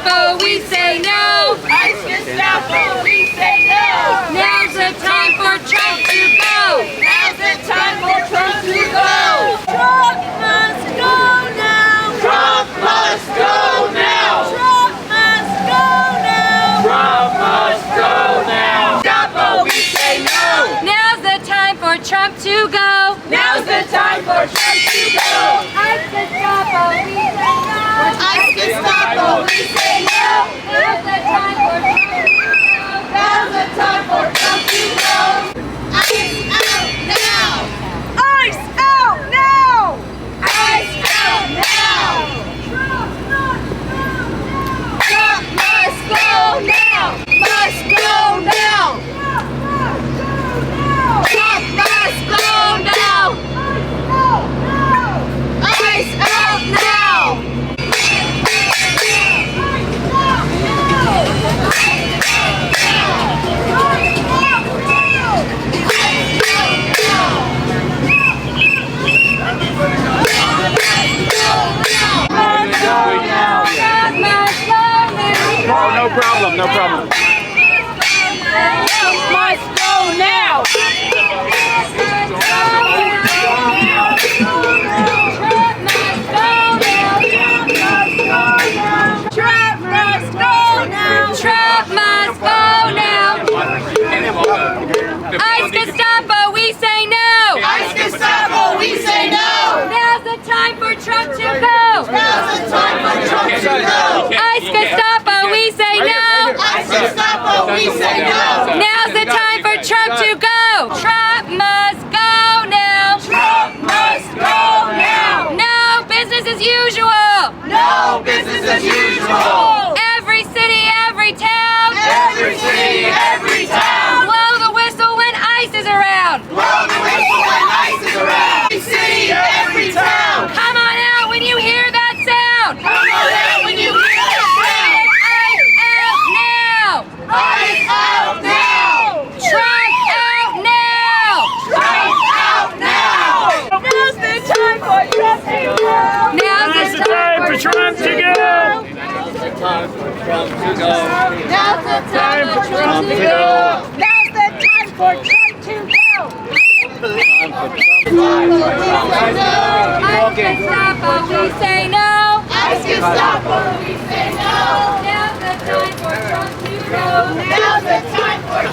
Gestapo, we say no. Ice Gestapo, we say no. Now's the time for Trump to go. Now's the time for Trump to go. Trump must go now. Trump must go now. Trump must go now. Trump must go now. Gestapo, we say no. Now's the time for Trump to go. Now's the time for Trump to go. Ice Gestapo, we say no. Ice Gestapo, we say no. Now's the time for Trump to go. Now's the time for Trump to go. Ice out now. Ice out now. Ice out now. Trump must go now. Must go now. Trump must go now. Ice out now. Oh, no problem, no problem. Trump must go now. Trump must go now. Trump must go now. Ice Gestapo, we say no. Ice Gestapo, we say no. Now's the time for Trump to go. Now's the time for Trump to go. Ice Gestapo, we say no. Ice Gestapo, we say no. Now's the time for Trump to go. Trump must go now. Trump must go now. No business as usual. No business as usual. Every city, every town. Every city, every town. Blow the whistle when ICE is around. Blow the whistle when ICE is around. Every city, every town. Come on out when you hear that sound. Come on out when you hear that sound. ICE out now. ICE out now. Trump out now. Trump out now. Now's the time for Trump to go. Now's the time for Trump to go. Now's the time for Trump to go. Now's the time for Trump to go. Now's the time for Trump to go. Ice Gestapo, we say no. Ice Gestapo, we say no. Now's the time for Trump to go. Now's the time for